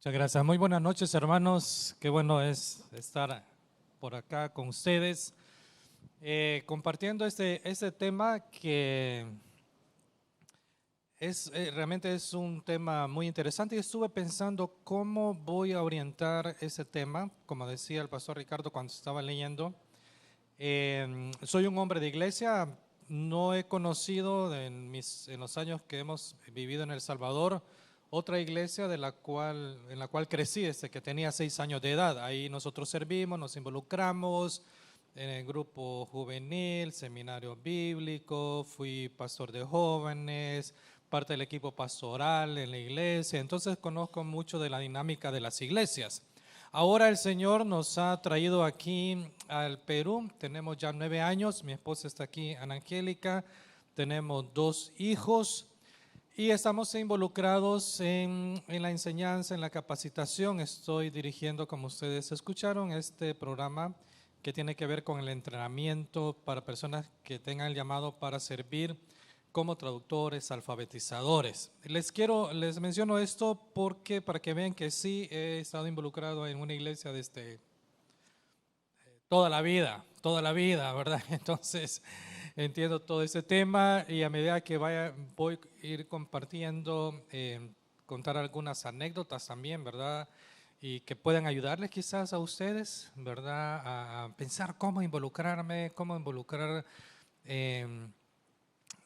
Muchas gracias. Muy buenas noches, hermanos. Qué bueno es estar por acá con ustedes, compartiendo este tema que realmente es un tema muy interesante. Y estuve pensando cómo voy a orientar ese tema, como decía el pastor Ricardo cuando estaba leyendo. Soy un hombre de iglesia, no he conocido en los años que hemos vivido en El Salvador otra iglesia en la cual crecí desde que tenía 6 años de edad. Ahí nosotros servimos, nos involucramos en el grupo juvenil, seminario bíblico, fui pastor de jóvenes, parte del equipo pastoral en la iglesia, entonces conozco mucho de la dinámica de las iglesias. Ahora el Señor nos ha traído aquí al Perú, tenemos ya 9 años, mi esposa está aquí, Ana Angélica, tenemos 2 hijos y estamos involucrados en la enseñanza, en la capacitación. Estoy dirigiendo, como ustedes escucharon, este programa que tiene que ver con el entrenamiento para personas que tengan el llamado para servir como traductores, alfabetizadores. Les menciono esto porque para que vean que sí he estado involucrado en una iglesia desde toda la vida, ¿verdad? Entonces entiendo todo ese tema y a medida que voy a ir compartiendo, contar algunas anécdotas también, ¿verdad? Y que puedan ayudarles quizás a ustedes, ¿verdad? A pensar cómo involucrarme, cómo involucrar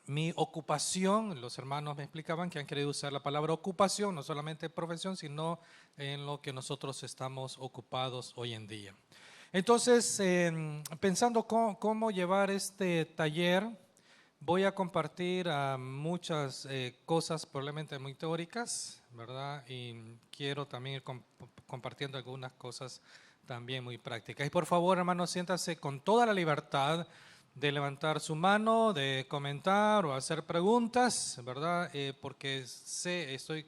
mi ocupación. Los hermanos me explicaban que han querido usar la palabra ocupación, no solamente profesión, sino en lo que nosotros estamos ocupados hoy en día. Entonces, pensando cómo llevar este taller, voy a compartir muchas cosas probablemente muy teóricas, ¿verdad? Y quiero también ir compartiendo algunas cosas también muy prácticas. Y por favor, hermanos, siéntase con toda la libertad de levantar su mano, de comentar o hacer preguntas, ¿verdad? Porque estoy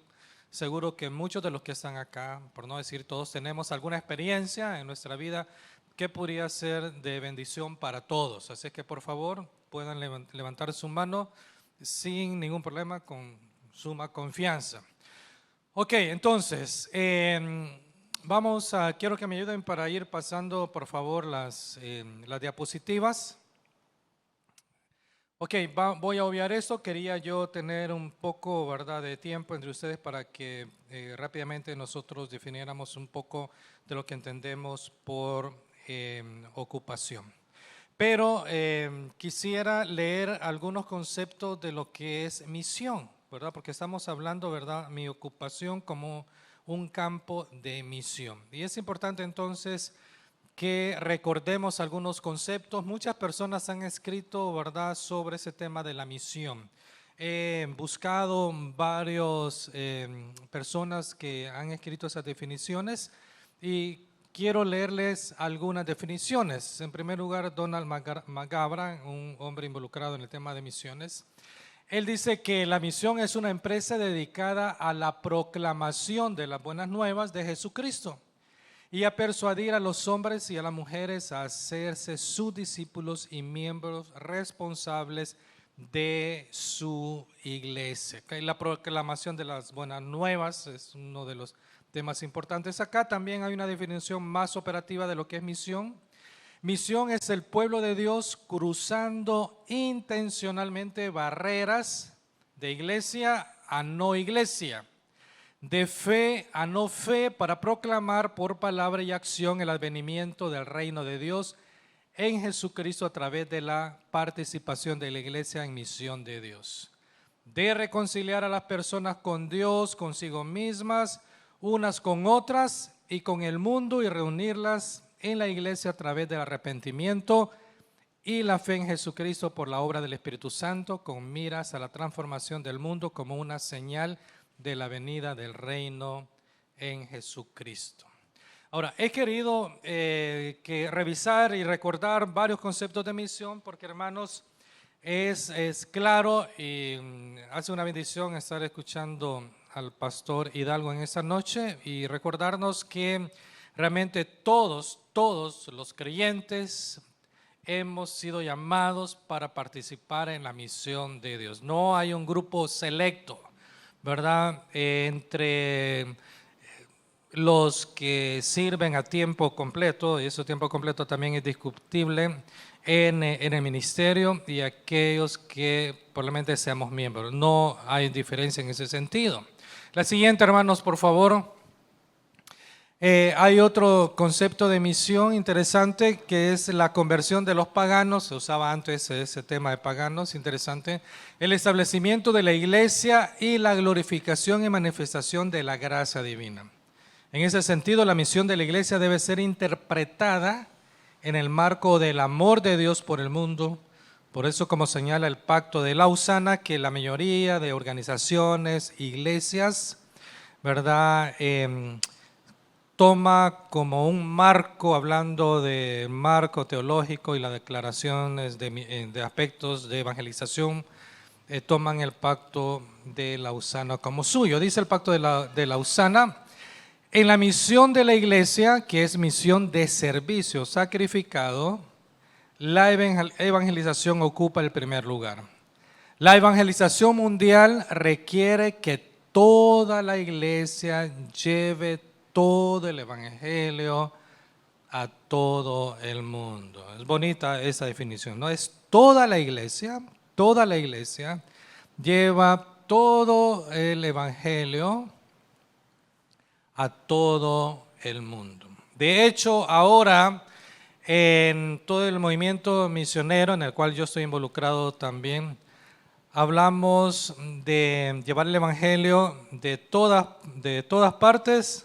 seguro que muchos de los que están acá, por no decir todos, tenemos alguna experiencia en nuestra vida que podría ser de bendición para todos. Así que por favor puedan levantar su mano sin ningún problema, con suma confianza. Ok, entonces, quiero que me ayuden para ir pasando por favor las diapositivas. Ok, voy a obviar esto. Quería yo tener un poco, ¿verdad?, de tiempo entre ustedes para que rápidamente nosotros definiéramos un poco de lo que entendemos por ocupación. Pero quisiera leer algunos conceptos de lo que es misión, ¿verdad? Porque estamos hablando, ¿verdad?, mi ocupación como un campo de misión. Y es importante entonces que recordemos algunos conceptos. Muchas personas han escrito, ¿verdad?, sobre ese tema de la misión. He buscado varias personas que han escrito esas definiciones y quiero leerles algunas definiciones. En primer lugar, Donald McGavran, un hombre involucrado en el tema de misiones. Él dice que la misión es una empresa dedicada a la proclamación de las buenas nuevas de Jesucristo y a persuadir a los hombres y a las mujeres a hacerse sus discípulos y miembros responsables de su iglesia. La proclamación de las buenas nuevas es uno de los temas importantes. Acá también hay una definición más operativa de lo que es misión. Misión es el pueblo de Dios cruzando intencionalmente barreras de iglesia a no iglesia, de fe a no fe, para proclamar por palabra y acción el advenimiento del reino de Dios en Jesucristo a través de la participación de la iglesia en misión de Dios, de reconciliar a las personas con Dios, consigo mismas, unas con otras y con el mundo, y reunirlas en la iglesia a través del arrepentimiento y la fe en Jesucristo por la obra del Espíritu Santo, con miras a la transformación del mundo como una señal de la venida del reino en Jesucristo. Ahora, he querido que revisar y recordar varios conceptos de misión porque, hermanos, es claro y hace una bendición estar escuchando al pastor Hidalgo en esta noche y recordarnos que realmente todos los creyentes hemos sido llamados para participar en la misión de Dios. No hay un grupo selecto, ¿verdad? Entre los que sirven a tiempo completo, y ese tiempo completo también es discutible, en el ministerio, y aquellos que probablemente seamos miembros. No hay diferencia en ese sentido. La siguiente, hermanos, por favor. Hay otro concepto de misión interesante que es la conversión de los paganos. Se usaba antes ese tema de paganos, interesante. El establecimiento de la iglesia y la glorificación y manifestación de la gracia divina. En ese sentido, la misión de la iglesia debe ser interpretada en el marco del amor de Dios por el mundo. Por eso, como señala el Pacto de Lausana, que la mayoría de organizaciones, iglesias, ¿verdad?, toma como un marco, hablando de marco teológico y las declaraciones de aspectos de evangelización, toman el Pacto de Lausana como suyo. Dice el Pacto de Lausana: en la misión de la iglesia, que es misión de servicio sacrificado, la evangelización ocupa el primer lugar. La evangelización mundial requiere que toda la iglesia lleve todo el evangelio a todo el mundo. Es bonita esa definición, ¿no? Es toda la iglesia lleva todo el evangelio a todo el mundo. De hecho, ahora en todo el movimiento misionero en el cual yo estoy involucrado también, hablamos de llevar el evangelio de todas partes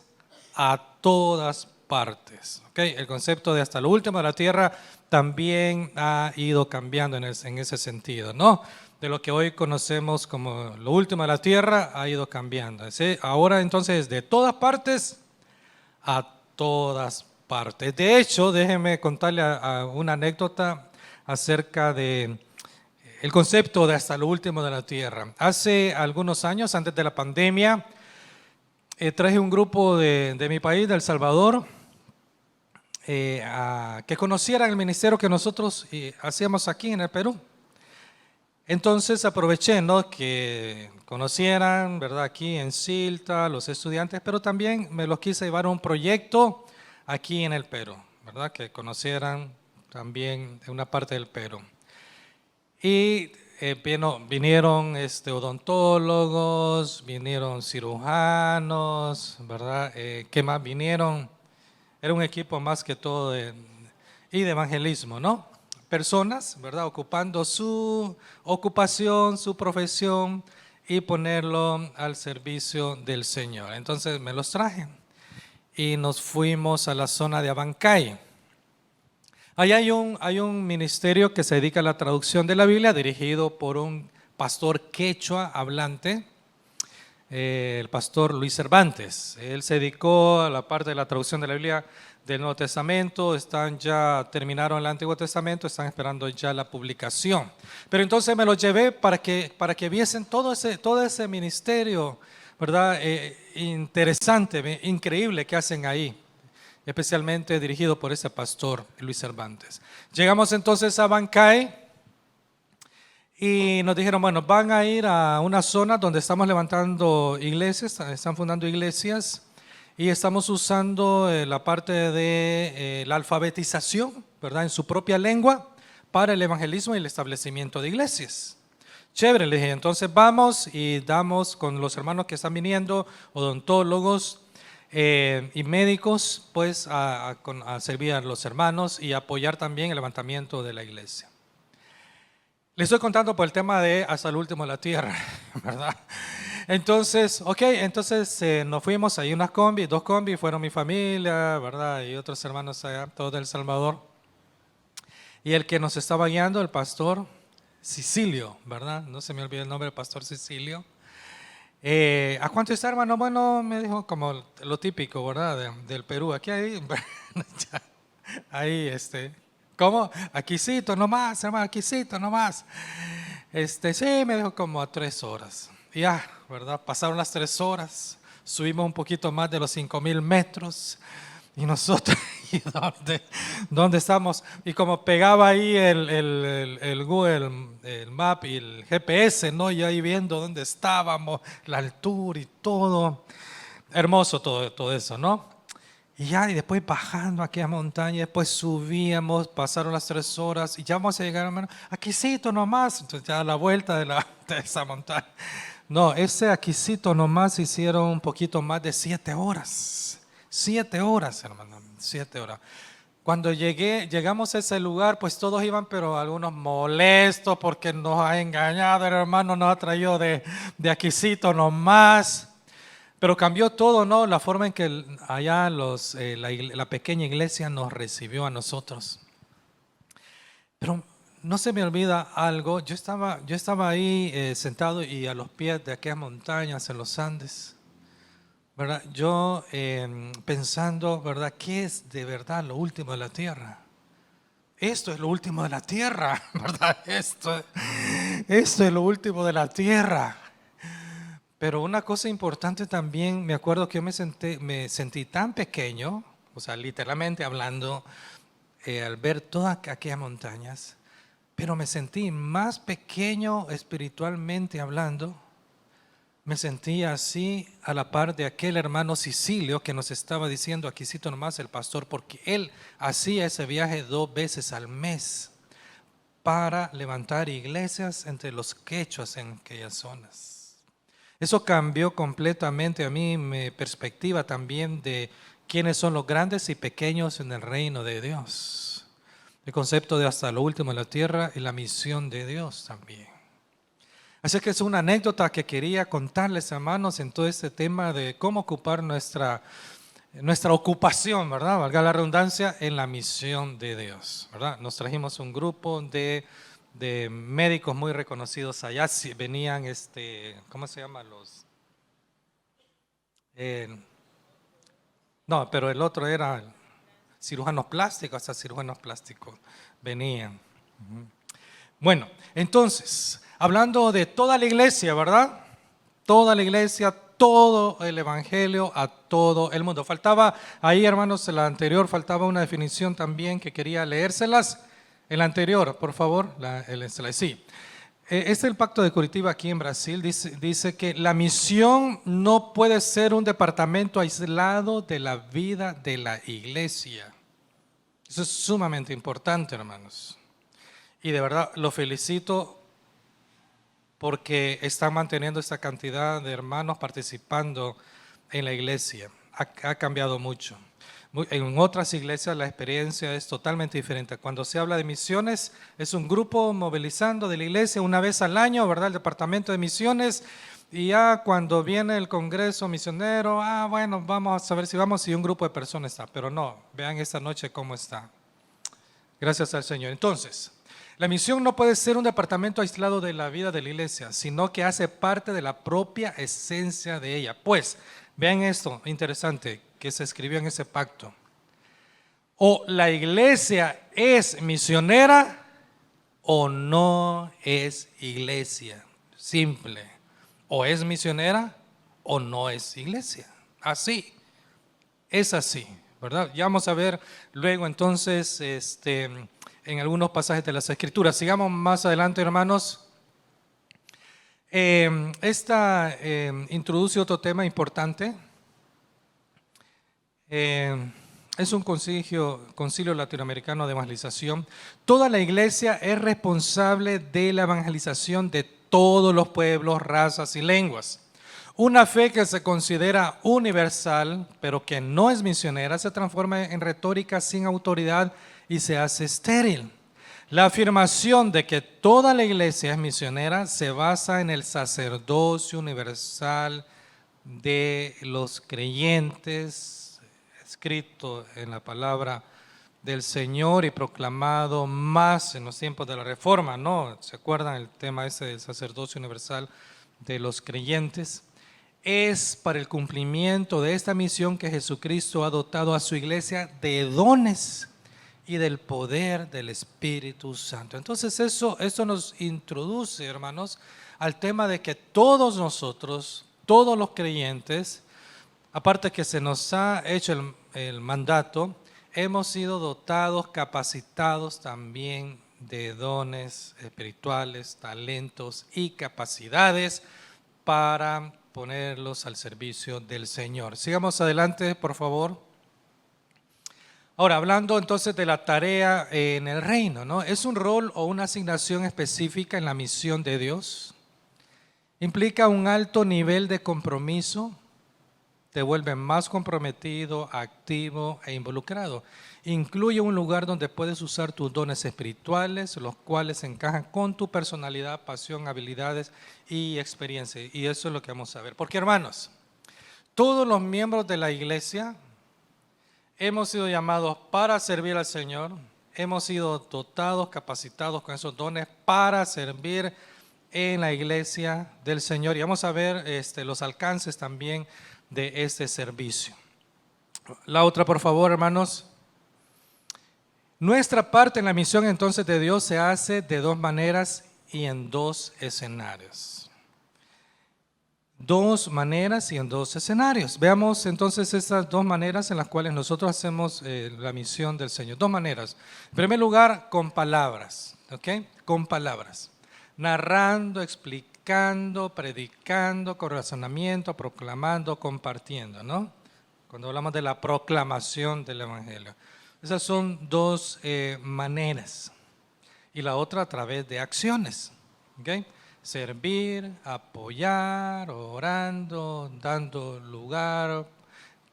a todas partes. ¿Okay? El concepto de hasta lo último de la tierra también ha ido cambiando en ese sentido, ¿no? De lo que hoy conocemos como lo último de la tierra ha ido cambiando. ¿Sí? Ahora entonces de todas partes a todas partes. De hecho, déjenme contarle una anécdota acerca de el concepto de hasta lo último de la tierra. Hace algunos años, antes de la pandemia, traje un grupo de mi país, de El Salvador, que conocieran el ministerio que nosotros hacíamos aquí en el Perú. Entonces aproveché, ¿no?, que conocieran, ¿verdad?, aquí en Silta, los estudiantes, pero también me los quise llevar a un proyecto aquí en el Perú, ¿verdad?, que conocieran también una parte del Perú. Y vinieron odontólogos, vinieron cirujanos, ¿verdad? ¿Qué más vinieron? Era un equipo más que todo y de evangelismo, ¿no? Personas, ¿verdad?, ocupando su ocupación, su profesión y ponerlo al servicio del Señor. Entonces me los traje y nos fuimos a la zona de Abancay. Allá hay un ministerio que se dedica a la traducción de la Biblia, dirigido por un pastor quechua hablante, el pastor Luis Cervantes. Él se dedicó a la parte de la traducción de la Biblia del Nuevo Testamento, terminaron el Antiguo Testamento, están esperando ya la publicación. Pero entonces me lo llevé para que viesen todo ese ministerio, ¿verdad? Interesante, increíble que hacen ahí, especialmente dirigido por ese pastor Luis Cervantes. Llegamos entonces a Abancay y nos dijeron, bueno, van a ir a una zona donde estamos levantando iglesias, están fundando iglesias, y estamos usando la parte de la alfabetización, ¿verdad?, en su propia lengua para el evangelismo y el establecimiento de iglesias. Chévere, le dije, entonces vamos y damos con los hermanos que están viniendo, odontólogos y médicos, pues a servir a los hermanos y apoyar también el levantamiento de la iglesia. Les estoy contando por el tema de hasta el último de la tierra, ¿verdad? Entonces, nos fuimos ahí dos combis, fueron mi familia, ¿verdad? Y otros hermanos allá, todos de El Salvador. Y el que nos estaba guiando, el pastor Cecilio, ¿verdad? No se me olvida el nombre del pastor Cecilio. ¿A cuánto está, hermano? Bueno, me dijo como lo típico, ¿verdad? Del Perú, aquí ahí, ahí, ¿cómo? Aquícito nomás, hermano, aquícito nomás. Sí, me dijo como a 3 horas. Ya, ¿verdad? Pasaron las 3 horas, subimos un poquito más de los 5,000 metros y nosotros, ¿y dónde estamos? Y como pegaba ahí el Google, el Map y el GPS, ¿no? Y ahí viendo dónde estábamos, la altura y todo. hermoso todo eso, ¿no? Y ya, y después bajando aquí a montaña, después subíamos, pasaron las 3 horas y ya vamos a llegar, hermano, aquícito nomás. Entonces ya a la vuelta de esa montaña. No, ese aquícito nomás hicieron un poquito más de 7 horas. 7 horas, hermano, 7 horas. Cuando llegamos a ese lugar, pues todos iban, pero algunos molestos porque nos ha engañado, el hermano nos ha traído de aquícito nomás. Pero cambió todo, ¿no? La forma en que allá la pequeña iglesia nos recibió a nosotros. Pero no se me olvida algo. Yo estaba ahí sentado y a los pies de aquellas montañas en los Andes, ¿verdad? Yo pensando, ¿verdad? ¿Qué es de verdad lo último de la tierra? Esto es lo último de la tierra, ¿verdad? Esto es lo último de la tierra. Pero una cosa importante también, me acuerdo que yo me sentí tan pequeño, o sea, literalmente hablando, al ver todas aquellas montañas, pero me sentí más pequeño espiritualmente hablando. Me sentí así a la par de aquel hermano Sicilio que nos estaba diciendo, aquícito nomás el pastor, porque él hacía ese viaje 2 veces al mes para levantar iglesias entre los quechuas en aquellas zonas. Eso cambió completamente a mí mi perspectiva también de quiénes son los grandes y pequeños en el reino de Dios. El concepto de hasta lo último de la tierra y la misión de Dios también. Así que es una anécdota que quería contarles, hermanos, en todo este tema de cómo ocupar nuestra ocupación, ¿verdad? Valga la redundancia, en la misión de Dios, ¿verdad? Nos trajimos un grupo de médicos muy reconocidos allá. Venían, ¿cómo se llama? No, pero el otro era cirujanos plásticos, hasta cirujanos plásticos venían. Bueno, entonces, hablando de toda la iglesia, ¿verdad? Toda la iglesia, todo el evangelio a todo el mundo. Faltaba ahí, hermanos, en la anterior faltaba una definición también que quería leérselas. El anterior, por favor, sí. Es el Pacto de Curitiba aquí en Brasil, dice que la misión no puede ser un departamento aislado de la vida de la iglesia. Eso es sumamente importante, hermanos. Y de verdad lo felicito porque están manteniendo esta cantidad de hermanos participando en la iglesia. Ha cambiado mucho. En otras iglesias la experiencia es totalmente diferente. Cuando se habla de misiones, es un grupo movilizando de la iglesia una vez al año, ¿verdad? El departamento de misiones. Y ya cuando viene el congreso misionero, bueno, vamos a ver si vamos, si un grupo de personas está. Pero no, vean esta noche cómo está. Gracias al Señor. Entonces, la misión no puede ser un departamento aislado de la vida de la iglesia, sino que hace parte de la propia esencia de ella. Pues, vean esto interesante que se escribió en ese pacto. O la iglesia es misionera o no es iglesia. Simple. O es misionera o no es iglesia. Así. Es así, ¿verdad? Ya vamos a ver luego entonces en algunos pasajes de las Escrituras. Sigamos más adelante, hermanos. Esta introduce otro tema importante. Es un concilio latinoamericano de evangelización. Toda la iglesia es responsable de la evangelización de todos los pueblos, razas y lenguas. Una fe que se considera universal, pero que no es misionera, se transforma en retórica sin autoridad y se hace estéril. La afirmación de que toda la iglesia es misionera se basa en el sacerdocio universal de los creyentes, escrito en la palabra del Señor y proclamado más en los tiempos de la Reforma, ¿no? ¿Se acuerdan el tema ese del sacerdocio universal de los creyentes? Es para el cumplimiento de esta misión que Jesucristo ha dotado a su iglesia de dones y del poder del Espíritu Santo. Entonces eso nos introduce, hermanos, al tema de que todos nosotros, todos los creyentes, aparte que se nos ha hecho el mandato, hemos sido dotados, capacitados también de dones espirituales, talentos y capacidades para ponerlos al servicio del Señor. Sigamos adelante, por favor. Ahora, hablando entonces de la tarea en el reino, ¿no? ¿Es un rol o una asignación específica en la misión de Dios? Implica un alto nivel de compromiso, te vuelve más comprometido, activo e involucrado. Incluye un lugar donde puedes usar tus dones espirituales, los cuales encajan con tu personalidad, pasión, habilidades y experiencia. Y eso es lo que vamos a ver. Porque, hermanos, todos los miembros de la iglesia hemos sido llamados para servir al Señor, hemos sido dotados, capacitados con esos dones para servir en la iglesia del Señor. Y vamos a ver los alcances también de este servicio. La otra, por favor, hermanos. Nuestra parte en la misión entonces de Dios se hace de dos maneras y en dos escenarios. Dos maneras y en dos escenarios. Veamos entonces esas dos maneras en las cuales nosotros hacemos la misión del Señor. Dos maneras. En primer lugar, con palabras, ¿ok? Con palabras. Narrando, explicando, predicando, con razonamiento, proclamando, compartiendo, ¿no? Cuando hablamos de la proclamación del Evangelio. Esas son dos maneras. Y la otra a través de acciones, ¿ok? Servir, apoyar, orando, dando lugar,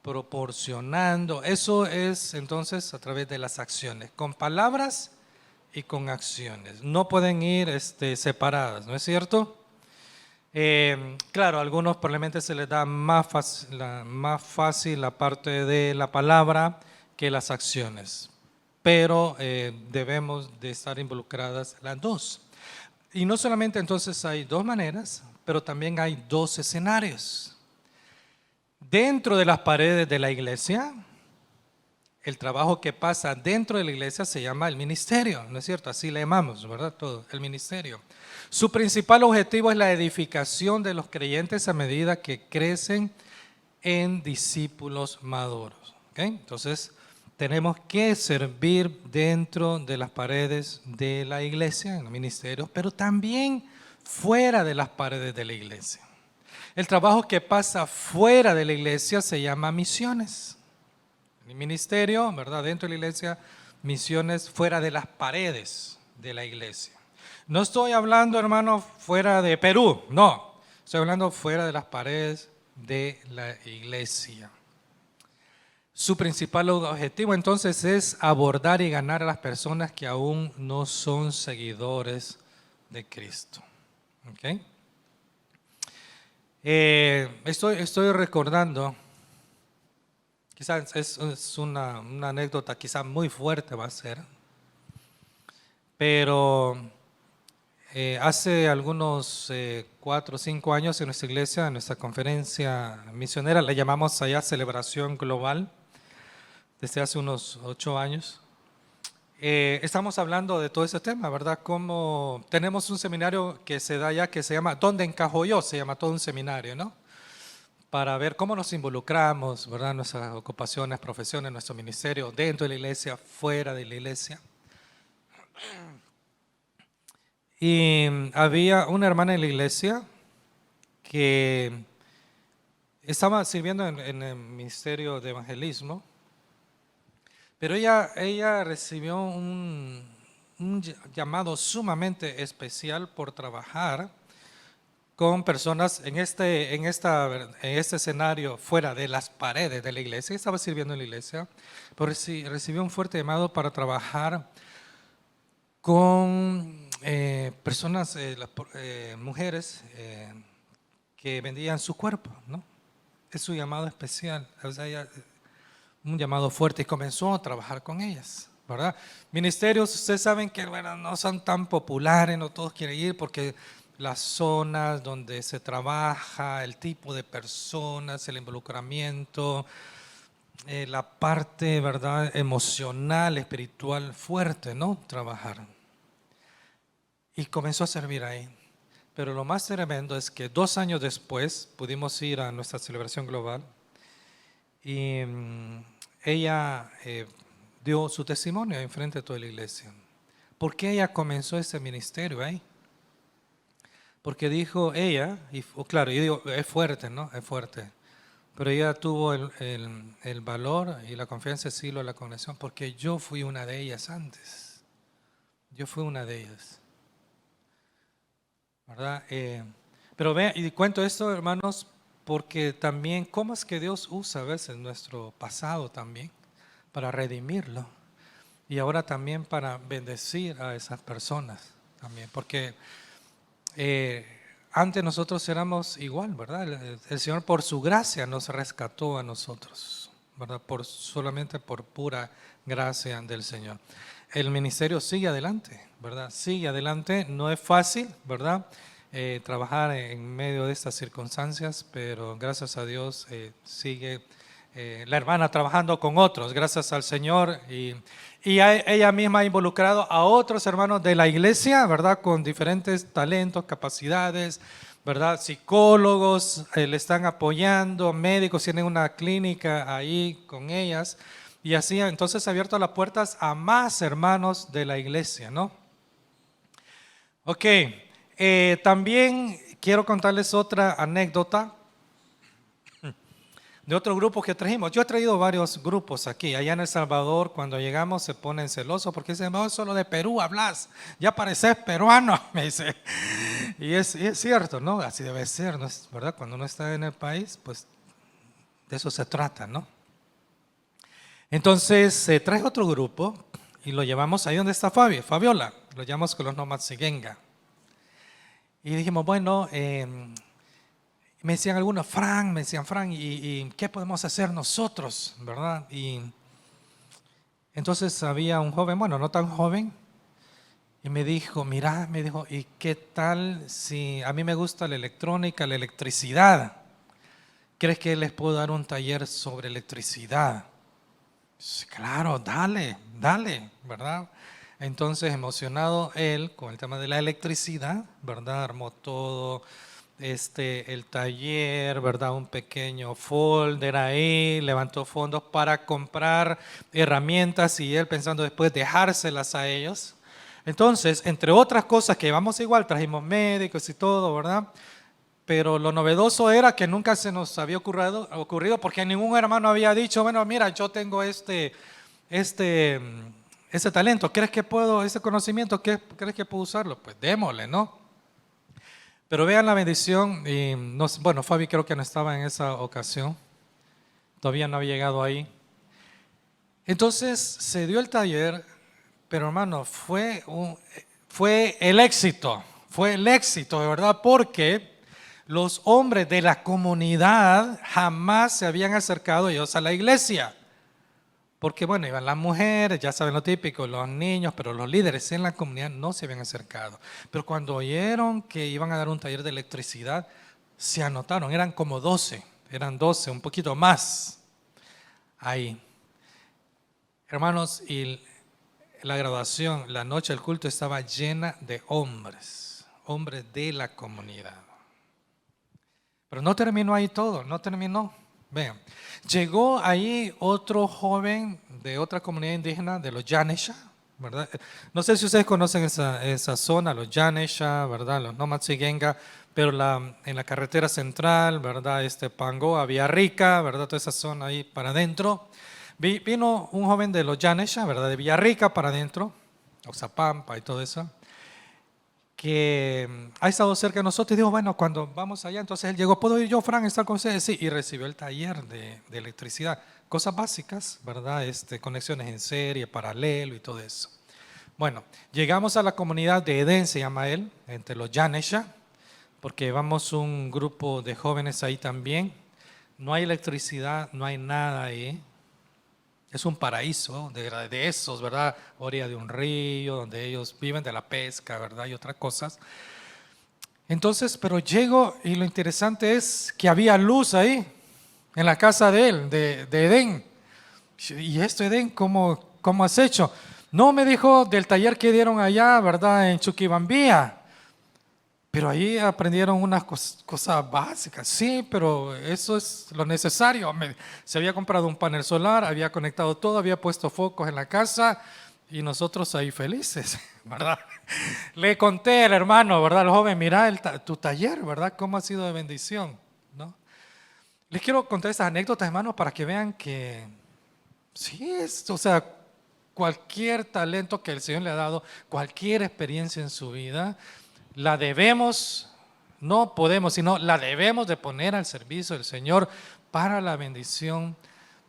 proporcionando. Eso es entonces a través de las acciones, con palabras y con acciones. No pueden ir separadas, ¿no es cierto? Claro, a algunos probablemente se les da más fácil la parte de la palabra que las acciones, pero debemos de estar involucradas las dos. Y no solamente entonces hay dos maneras, pero también hay dos escenarios. Dentro de las paredes de la iglesia, el trabajo que pasa dentro de la iglesia se llama el ministerio, ¿no es cierto? Así le llamamos, ¿verdad? Todo, el ministerio. Su principal objetivo es la edificación de los creyentes a medida que crecen en discípulos maduros, ¿ok? Entonces, tenemos que servir dentro de las paredes de la iglesia, en los ministerios, pero también fuera de las paredes de la iglesia. El trabajo que pasa fuera de la iglesia se llama misiones. El ministerio, ¿verdad? Dentro de la iglesia, misiones fuera de las paredes de la iglesia. No estoy hablando, hermano, fuera de Perú, no. Estoy hablando fuera de las paredes de la iglesia. Su principal objetivo entonces es abordar y ganar a las personas que aún no son seguidores de Cristo. ¿Okay? Estoy recordando, quizás es una anécdota quizás muy fuerte va a ser, pero hace algunos 4 o 5 años en nuestra iglesia, en nuestra conferencia misionera, le llamamos allá Celebración Global, desde hace unos 8 años. Estamos hablando de todo ese tema, ¿verdad? Como tenemos un seminario que se da allá que se llama ¿Dónde encajo yo? Se llama todo un seminario, ¿no? Para ver cómo nos involucramos, ¿verdad? Nuestras ocupaciones, profesiones, nuestro ministerio, dentro de la iglesia, fuera de la iglesia. Y había una hermana en la iglesia que estaba sirviendo en el ministerio de evangelismo. Pero ella recibió un llamado sumamente especial por trabajar con personas en este escenario fuera de las paredes de la iglesia. Estaba sirviendo en la iglesia, pero recibió un fuerte llamado para trabajar con personas, mujeres que vendían su cuerpo, ¿no? Es su llamado especial. O sea, un llamado fuerte y comenzó a trabajar con ellas, ¿verdad? Ministerios, ustedes saben que bueno, no son tan populares, no todos quieren ir porque las zonas donde se trabaja, el tipo de personas, el involucramiento, la parte, ¿verdad?, emocional, espiritual fuerte, ¿no? Trabajar. Y comenzó a servir ahí. Pero lo más tremendo es que 2 años después pudimos ir a nuestra celebración global y ella dio su testimonio en frente de toda la iglesia. ¿Por qué ella comenzó ese ministerio ahí? Porque dijo ella, y claro, yo digo, es fuerte, ¿no? Es fuerte. Pero ella tuvo el valor y la confianza de decirlo a la congregación, porque yo fui una de ellas antes. Yo fui una de ellas. ¿Verdad? Pero vean, y cuento esto, hermanos, porque también, ¿cómo es que Dios usa a veces nuestro pasado también para redimirlo? Y ahora también para bendecir a esas personas también, porque antes nosotros éramos igual, ¿verdad? El Señor por su gracia nos rescató a nosotros, ¿verdad? Solamente por pura gracia del Señor. El ministerio sigue adelante, ¿verdad? Sigue adelante, no es fácil, ¿verdad? Trabajar en medio de estas circunstancias, pero gracias a Dios sigue la hermana trabajando con otros, gracias al Señor, y ella misma ha involucrado a otros hermanos de la iglesia, ¿verdad? Con diferentes talentos, capacidades, ¿verdad? Psicólogos le están apoyando, médicos tienen una clínica ahí con ellas, y así entonces ha abierto las puertas a más hermanos de la iglesia, ¿no? Ok, también quiero contarles otra anécdota de otro grupo que trajimos. Yo he traído varios grupos aquí. Allá en El Salvador, cuando llegamos, se ponen celosos porque dicen, no, solo de Perú hablas, ya pareces peruano, me dice. Y es cierto, ¿no? Así debe ser, ¿no? ¿Verdad? Cuando uno está en el país, pues de eso se trata, ¿no? Entonces, se trae otro grupo y lo llevamos ahí donde está Fabiola, lo llamamos con los Nomatsigenga. Y dijimos, bueno, me decían algunos, Frank, ¿y qué podemos hacer nosotros? ¿Verdad? Y entonces había un joven, bueno, no tan joven, y me dijo, mira, me dijo, ¿y qué tal si a mí me gusta la electrónica, la electricidad? ¿Crees que les puedo dar un taller sobre electricidad? Claro, dale, ¿verdad? Entonces, emocionado él con el tema de la electricidad, ¿verdad? Armó todo el taller, ¿verdad? Un pequeño folder ahí, levantó fondos para comprar herramientas y él pensando después dejárselas a ellos. Entonces, entre otras cosas que llevamos igual, trajimos médicos y todo, ¿verdad? Pero lo novedoso era que nunca se nos había ocurrido porque ningún hermano había dicho, bueno, mira, yo tengo ese talento, ¿crees que puedo, ese conocimiento, crees que puedo usarlo? Pues démosle, ¿no? Pero vean la bendición, y bueno, Fabi creo que no estaba en esa ocasión, todavía no había llegado ahí. Entonces se dio el taller, pero hermano, fue el éxito de verdad, porque los hombres de la comunidad jamás se habían acercado ellos a la iglesia. Porque bueno, iban las mujeres, ya saben lo típico, los niños, pero los líderes en la comunidad no se habían acercado. Pero cuando oyeron que iban a dar un taller de electricidad, se anotaron, eran como 12, un poquito más ahí. Hermanos, y la graduación, la noche del culto estaba llena de hombres de la comunidad. Pero no terminó ahí todo, no terminó. Vean, llegó ahí otro joven de otra comunidad indígena, de los Yanesha, ¿verdad? No sé si ustedes conocen esa zona, los Yanesha, ¿verdad? Los Nomatsigenga, pero en la carretera central, ¿verdad? Pangoa, Villarrica, ¿verdad? Toda esa zona ahí para adentro. Vino un joven de los Yanesha, ¿verdad? De Villarrica para adentro, Oxapampa y todo eso, que ha estado cerca de nosotros y dijo, bueno, cuando vamos allá, entonces él llegó, ¿puedo ir yo, Fran, estar con ustedes? Sí, y recibió el taller de electricidad, cosas básicas, ¿verdad? Conexiones en serie, paralelo y todo eso. Bueno, llegamos a la comunidad de Edén, se llama él, entre los Yanesha, porque llevamos un grupo de jóvenes ahí también. No hay electricidad, no hay nada ahí. Es un paraíso de esos, ¿verdad? Orilla de un río, donde ellos viven de la pesca, ¿verdad? Y otras cosas. Entonces, pero llego y lo interesante es que había luz ahí, en la casa de él, de Edén. ¿Y esto, Edén, cómo has hecho? No, me dijo del taller que dieron allá, ¿verdad? En Chuquibambía. Pero ahí aprendieron unas cosas básicas. Sí, pero eso es lo necesario. Se había comprado un panel solar, había conectado todo, había puesto focos en la casa Y nosotros ahí felices, ¿verdad? Le conté al hermano, ¿verdad? Al joven, mira tu taller, ¿verdad? ¿Cómo ha sido de bendición? ¿No? Les quiero contar estas anécdotas, hermanos, para que vean que sí o sea, cualquier talento que el Señor le ha dado, cualquier experiencia en su vida, la debemos, no podemos, sino la debemos de poner al servicio del Señor para la bendición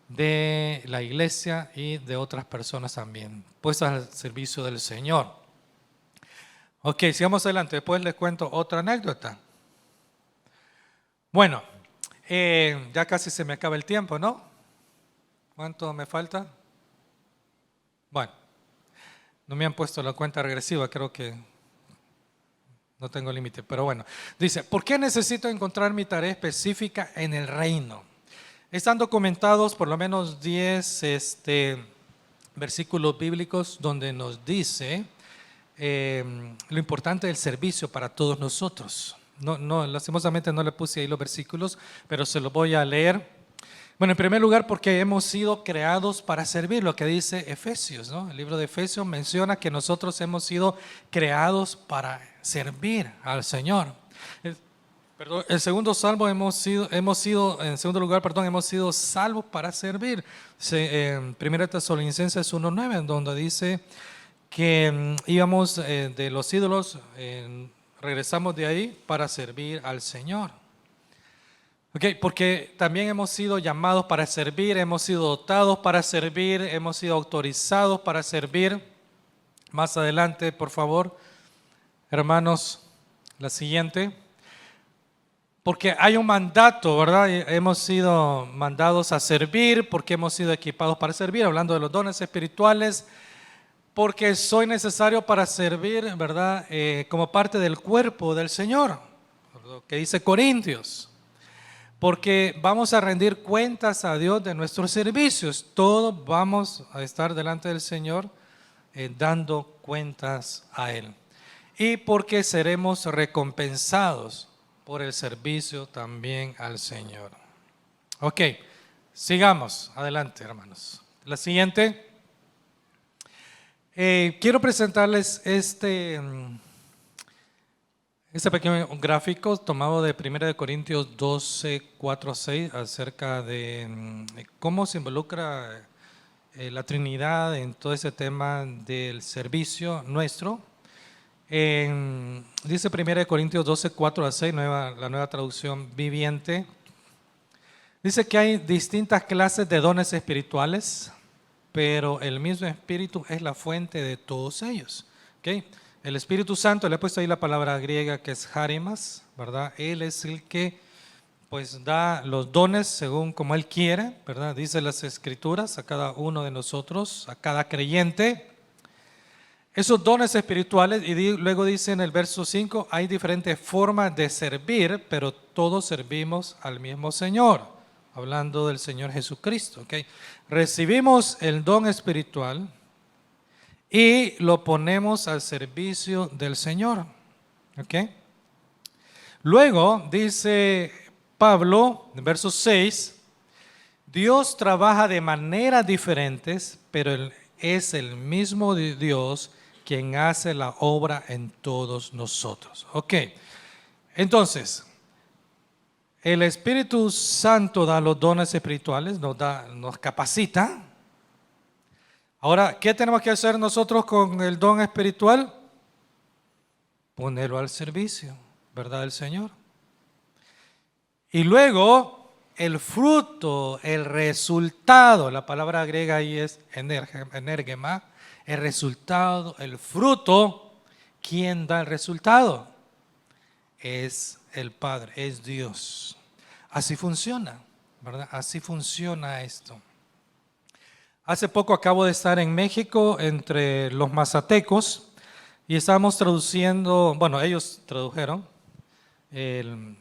de la iglesia y de otras personas también, puestas al servicio del Señor. Ok, sigamos adelante, después les cuento otra anécdota. Bueno, ya casi se me acaba el tiempo, ¿no? ¿Cuánto me falta? Bueno, no me han puesto la cuenta regresiva, creo que no tengo límite, pero bueno. Dice, ¿por qué necesito encontrar mi tarea específica en el reino? Están documentados por lo menos 10 versículos bíblicos donde nos dice lo importante del servicio para todos nosotros. No, lastimosamente no le puse ahí los versículos, pero se los voy a leer. Bueno, en primer lugar, porque hemos sido creados para servir, lo que dice Efesios, ¿no? El libro de Efesios menciona que nosotros hemos sido creados para servir al Señor. El segundo salvo hemos sido salvos para servir. En 1 Tesalonicenses 1:9, donde dice que íbamos de los ídolos, regresamos de ahí para servir al Señor. Okay, porque también hemos sido llamados para servir, hemos sido dotados para servir, hemos sido autorizados para servir. Más adelante, por favor, hermanos, la siguiente. Porque hay un mandato, ¿verdad? Hemos sido mandados a servir, porque hemos sido equipados para servir, hablando de los dones espirituales, porque soy necesario para servir, ¿verdad? Como parte del cuerpo del Señor, lo que dice Corintios. Porque vamos a rendir cuentas a Dios de nuestros servicios. Todos vamos a estar delante del Señor dando cuentas a Él. Y porque seremos recompensados por el servicio también al Señor. Ok, sigamos adelante, hermanos. La siguiente. Quiero presentarles este pequeño gráfico tomado de 1 Corintios 12, 4 a 6 acerca de cómo se involucra la Trinidad en todo ese tema del servicio nuestro. Dice 1 Corintios 12, 4 a 6, la nueva traducción viviente. Dice que hay distintas clases de dones espirituales, pero el mismo Espíritu es la fuente de todos ellos. ¿Okay? El Espíritu Santo, le he puesto ahí la palabra griega que es harimas, ¿verdad? Él es el que pues da los dones según como Él quiere, ¿verdad? Dice las Escrituras a cada uno de nosotros, a cada creyente. Esos dones espirituales, y luego dice en el verso 5, hay diferentes formas de servir, pero todos servimos al mismo Señor, hablando del Señor Jesucristo. ¿Okay? Recibimos el don espiritual y lo ponemos al servicio del Señor. ¿Okay? Luego dice Pablo, en verso 6, Dios trabaja de maneras diferentes, pero es el mismo Dios quien hace la obra en todos nosotros. Ok, entonces, el Espíritu Santo da los dones espirituales, nos capacita. Ahora, ¿qué tenemos que hacer nosotros con el don espiritual? Ponerlo al servicio, ¿verdad? Del Señor. Y luego, el fruto, el resultado, la palabra griega ahí es energema, el resultado, el fruto, ¿quién da el resultado? Es el Padre, es Dios. Así funciona, ¿verdad? Así funciona esto. Hace poco acabo de estar en México entre los mazatecos y estábamos traduciendo, bueno, ellos tradujeron el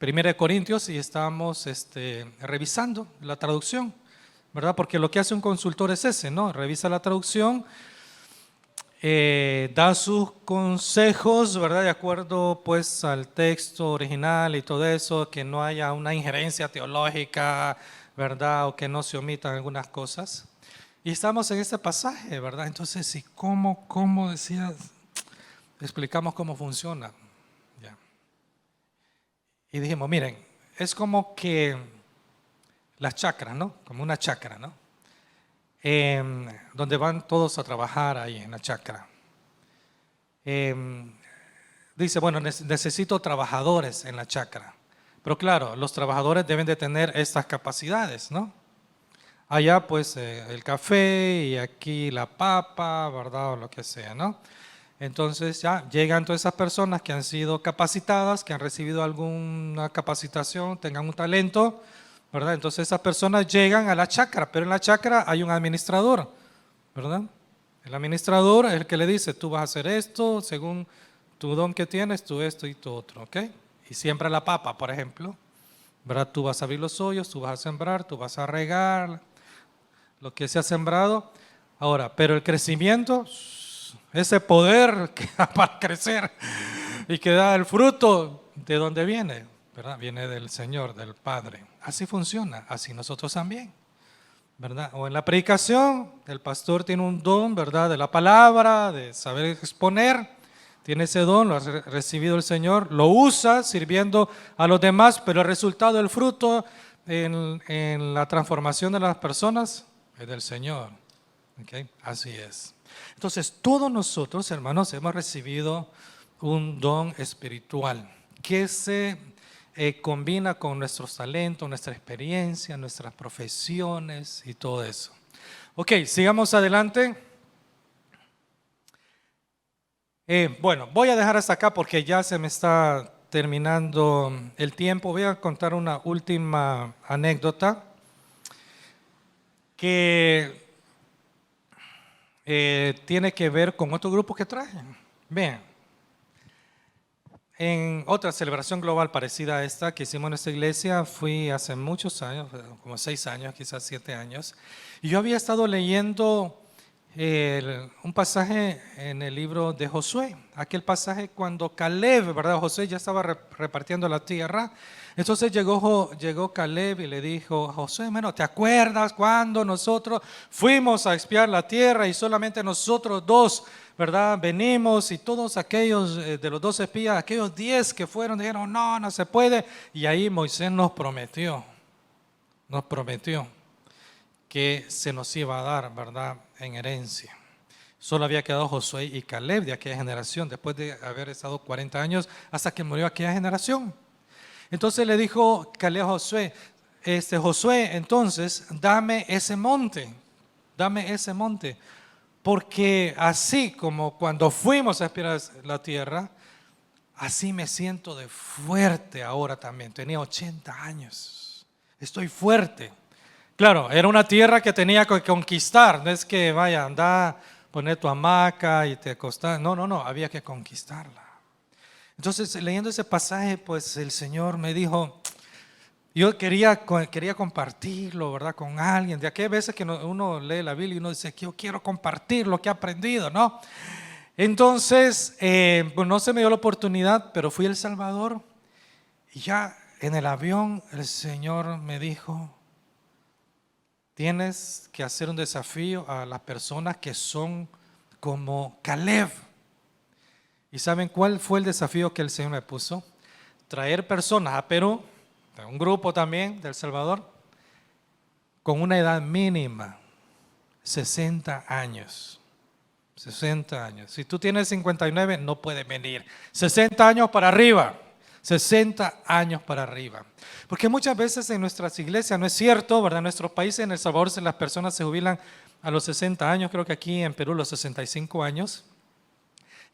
1 Corintios y estábamos revisando la traducción, ¿verdad? Porque lo que hace un consultor es ese, ¿no? Revisa la traducción, da sus consejos, ¿verdad? De acuerdo pues al texto original y todo eso, que no haya una injerencia teológica, ¿verdad? O que no se omitan algunas cosas. Y estamos en este pasaje, ¿verdad? Entonces, ¿y cómo decía? Explicamos cómo funciona. Ya. Y dijimos, miren, es como que las chacras, ¿no? Como una chacra, ¿no? Donde van todos a trabajar ahí en la chacra. Dice, bueno, necesito trabajadores en la chacra. Pero claro, los trabajadores deben de tener estas capacidades, ¿no? Allá pues el café y aquí la papa, ¿verdad? O lo que sea, ¿no? Entonces ya llegan todas esas personas que han sido capacitadas, que han recibido alguna capacitación, tengan un talento, ¿verdad? Entonces esas personas llegan a la chacra, pero en la chacra hay un administrador, ¿verdad? El administrador es el que le dice, tú vas a hacer esto, según tu don que tienes, tú esto y tú otro, ¿ok? Y siembra la papa, por ejemplo, ¿verdad? Tú vas a abrir los hoyos, tú vas a sembrar, tú vas a regar lo que se ha sembrado. Ahora, pero el crecimiento, ese poder que da para crecer y que da el fruto, ¿de dónde viene? ¿Verdad? Viene del Señor, del Padre. Así funciona, así nosotros también, ¿verdad? O en la predicación, el pastor tiene un don, ¿verdad? De la palabra, de saber exponer, tiene ese don, lo ha recibido el Señor, lo usa sirviendo a los demás, pero el resultado, el fruto en la transformación de las personas es del Señor. ¿Okay? Así es. Entonces, todos nosotros, hermanos, hemos recibido un don espiritual que se combina con nuestros talentos, nuestra experiencia, nuestras profesiones y todo eso. Ok, sigamos adelante. Bueno, voy a dejar hasta acá porque ya se me está terminando el tiempo. Voy a contar una última anécdota que tiene que ver con otro grupo que traje. Vean, en otra celebración global parecida a esta que hicimos en esta iglesia, fui hace muchos años, como 6 años, quizás 7 años, y yo había estado leyendo un pasaje en el libro de Josué, aquel pasaje cuando Caleb, ¿verdad? Josué ya estaba repartiendo la tierra. Entonces llegó Caleb y le dijo a Josué, bueno, ¿te acuerdas cuando nosotros fuimos a espiar la tierra y solamente nosotros dos, ¿verdad? Venimos y todos aquellos de los 12 espías, aquellos 10 que fueron, dijeron, no se puede. Y ahí Moisés nos prometió que se nos iba a dar, ¿verdad?, en herencia. Solo había quedado Josué y Caleb de aquella generación, después de haber estado 40 años hasta que murió aquella generación. Entonces le dijo Caleb a Josué, Josué, entonces dame ese monte, porque así como cuando fuimos a espiar la tierra, así me siento de fuerte ahora también. Tenía 80 años, estoy fuerte. Claro, era una tierra que tenía que conquistar, no es que vaya, anda, poner tu hamaca y te acostás, no, había que conquistarla. Entonces, leyendo ese pasaje, pues el Señor me dijo, yo quería compartirlo, ¿verdad?, con alguien. De aquellas veces que uno lee la Biblia y uno dice, yo quiero compartir lo que he aprendido, ¿no? Entonces, pues no se me dio la oportunidad, pero fui a El Salvador y ya en el avión el Señor me dijo, tienes que hacer un desafío a las personas que son como Caleb. ¿Y saben cuál fue el desafío que el Señor me puso? Traer personas a Perú, un grupo también de El Salvador, con una edad mínima, 60 años. 60 años. Si tú tienes 59, no puedes venir. 60 años para arriba. 60 años para arriba. Porque muchas veces en nuestras iglesias, no es cierto, ¿verdad? En nuestros países, en El Salvador, las personas se jubilan a los 60 años, creo que aquí en Perú los 65 años.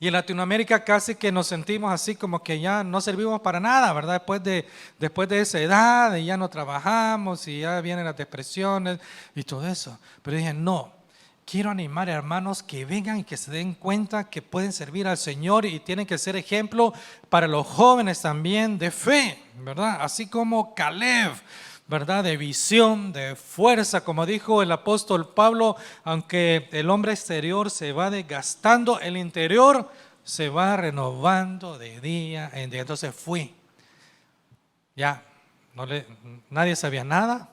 Y en Latinoamérica casi que nos sentimos así como que ya no servimos para nada, ¿verdad? Después de esa edad y ya no trabajamos y ya vienen las depresiones y todo eso. Pero dije, no. Quiero animar a hermanos que vengan y que se den cuenta que pueden servir al Señor y tienen que ser ejemplo para los jóvenes también de fe, ¿verdad? Así como Caleb, ¿verdad? De visión, de fuerza, como dijo el apóstol Pablo, aunque el hombre exterior se va desgastando, el interior se va renovando de día en día. Entonces fui, ya, nadie sabía nada.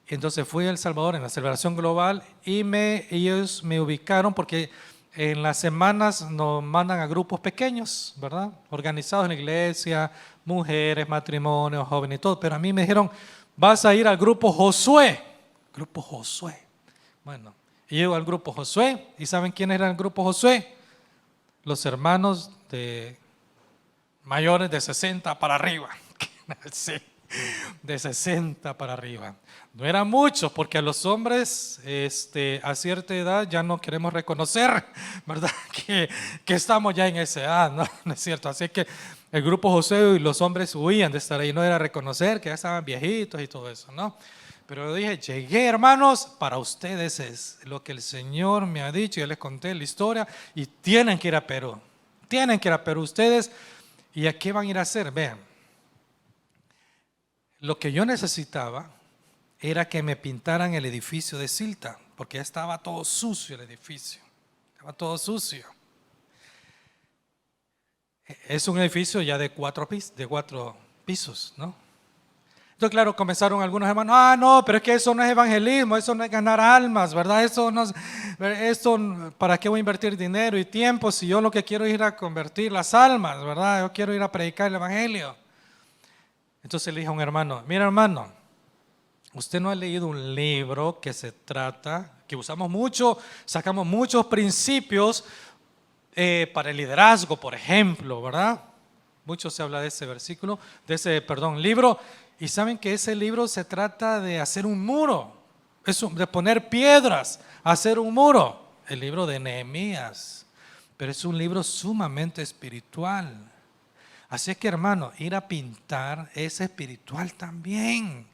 Entonces fui a El Salvador en la celebración global y ellos me ubicaron porque en las semanas nos mandan a grupos pequeños, ¿verdad? Organizados en la iglesia, mujeres, matrimonios, jóvenes y todo. Pero a mí me dijeron, vas a ir al grupo Josué. Grupo Josué. Bueno, y llego al grupo Josué. ¿Y saben quiénes eran el grupo Josué? Los hermanos de mayores de 60 para arriba. Sí, de 60 para arriba. No eran muchos, porque a los hombres a cierta edad ya no queremos reconocer, ¿verdad? Que estamos ya en esa edad, ¿no? No es cierto. Así que el grupo José y los hombres huían de estar ahí, no era reconocer que ya estaban viejitos y todo eso, ¿no? Pero dije, llegué, hermanos, para ustedes es lo que el Señor me ha dicho. Yo les conté la historia y tienen que ir a Perú. Tienen que ir a Perú ustedes. ¿Y a qué van a ir a hacer? Vean, lo que yo necesitaba era que me pintaran el edificio de Silta, porque ya estaba todo sucio el edificio. Estaba todo sucio. Es un edificio ya de cuatro pisos, ¿no? Entonces, claro, comenzaron algunos hermanos, no, pero es que eso no es evangelismo, eso no es ganar almas, ¿verdad? Eso, ¿para qué voy a invertir dinero y tiempo si yo lo que quiero es ir a convertir las almas, ¿verdad? Yo quiero ir a predicar el evangelio. Entonces le dije a un hermano, mira hermano, usted no ha leído un libro que se trata, que usamos mucho, sacamos muchos principios para el liderazgo, por ejemplo, ¿verdad? Mucho se habla de ese versículo, libro. Y saben que ese libro se trata de hacer un muro, de poner piedras, hacer un muro. El libro de Nehemías, pero es un libro sumamente espiritual. Así es que, hermano, ir a pintar es espiritual también.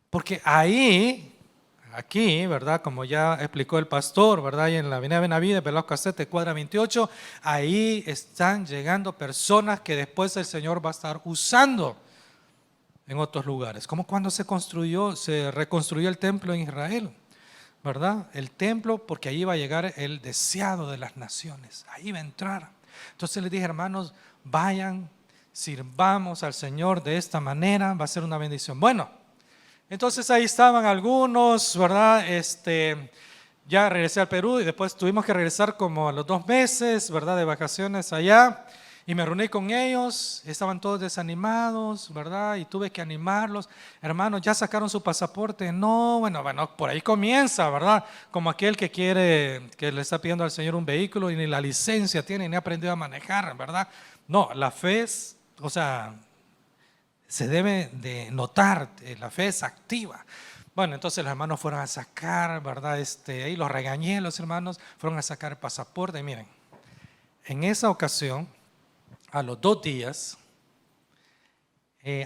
Porque aquí, ¿verdad? Como ya explicó el pastor, ¿verdad? Y en la avenida Benavides, Velasco Acete, cuadra 28, ahí están llegando personas que después el Señor va a estar usando en otros lugares, como cuando se reconstruyó el templo en Israel, ¿verdad? El templo, porque ahí va a llegar el deseado de las naciones, ahí va a entrar. Entonces les dije, hermanos, vayan, sirvamos al Señor de esta manera, va a ser una bendición. Bueno, entonces ahí estaban algunos, ¿verdad? Ya regresé al Perú y después tuvimos que regresar como a los 2 meses, ¿verdad? De vacaciones allá. Y me reuní con ellos, estaban todos desanimados, ¿verdad? Y tuve que animarlos. Hermanos, ¿ya sacaron su pasaporte? No, bueno, por ahí comienza, ¿verdad? Como aquel que le está pidiendo al Señor un vehículo y ni la licencia tiene, ni ha aprendido a manejar, ¿verdad? No, la fe es, se debe de notar, la fe es activa. Bueno, entonces los hermanos fueron a sacar, ¿verdad? Ahí los regañé, los hermanos, fueron a sacar el pasaporte. Y miren, en esa ocasión, a los 2 días,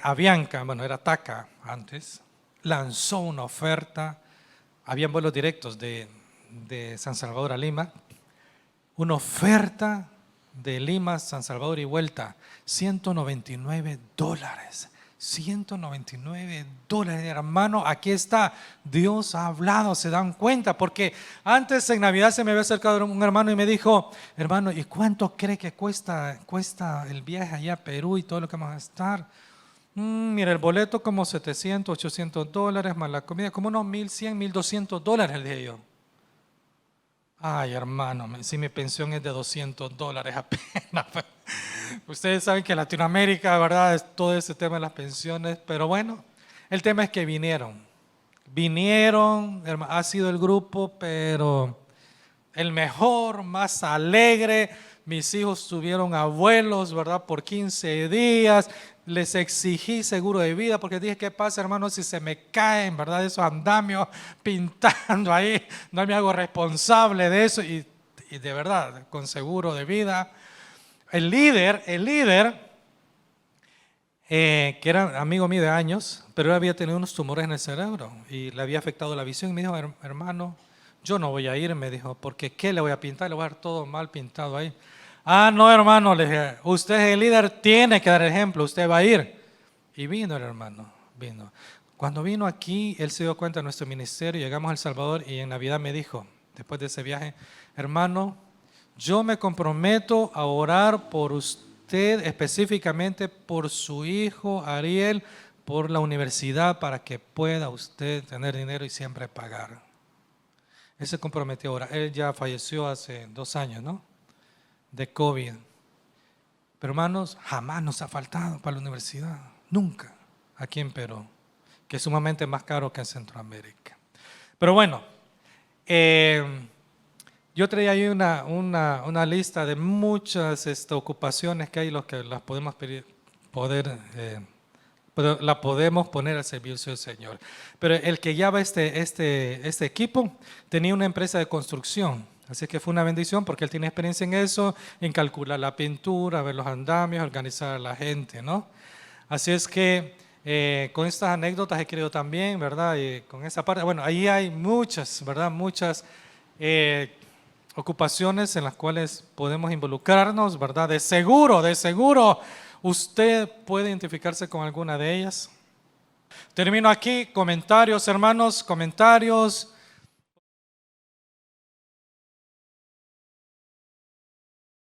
Avianca, era TACA antes, lanzó una oferta, habían vuelos directos de San Salvador a Lima, una oferta de Lima a San Salvador y vuelta, $199. $199, hermano, aquí está, Dios ha hablado, se dan cuenta, porque antes en Navidad se me había acercado un hermano y me dijo, hermano, ¿y cuánto cree que cuesta el viaje allá a Perú y todo lo que vamos a estar? Mira, el boleto como $700, $800, más la comida, como unos $1,100, $1,200, le dije yo. Ay, hermano, si mi pensión es de $200 apenas. Ustedes saben que en Latinoamérica, ¿verdad?, es todo ese tema de las pensiones, pero bueno, el tema es que vinieron, ha sido el grupo, pero el mejor, más alegre. Mis hijos tuvieron abuelos, ¿verdad?, por 15 días, les exigí seguro de vida, porque dije, ¿qué pasa, hermano, si se me caen, ¿verdad?, esos andamios pintando ahí? No me hago responsable de eso, y de verdad, con seguro de vida. El líder, que era amigo mío de años, pero él había tenido unos tumores en el cerebro y le había afectado la visión, y me dijo, hermano, yo no voy a ir, me dijo, porque ¿qué le voy a pintar? Le voy a dar todo mal pintado ahí. No, hermano, le dije, usted es el líder, tiene que dar ejemplo, usted va a ir. Y vino el hermano, vino. Cuando vino aquí, él se dio cuenta de nuestro ministerio, llegamos a El Salvador y en Navidad me dijo, después de ese viaje, hermano, yo me comprometo a orar por usted, específicamente por su hijo Ariel, por la universidad para que pueda usted tener dinero y siempre pagar. Él se comprometió ahora. Él ya falleció hace 2 años, ¿no? De COVID. Pero hermanos, jamás nos ha faltado para la universidad. Nunca. Aquí en Perú. Que es sumamente más caro que en Centroamérica. Pero bueno, yo traía ahí una lista de muchas ocupaciones que hay, los que las podemos la podemos poner al servicio del Señor. Pero el que lleva este equipo tenía una empresa de construcción, así que fue una bendición porque él tiene experiencia en eso, en calcular la pintura, ver los andamios, organizar a la gente, ¿no? Así es que con estas anécdotas he querido también, ¿verdad? Y con esa parte, bueno, ahí hay muchas, ¿verdad? Muchas ocupaciones en las cuales podemos involucrarnos, ¿verdad? De seguro, usted puede identificarse con alguna de ellas. Termino aquí, comentarios, hermanos, comentarios.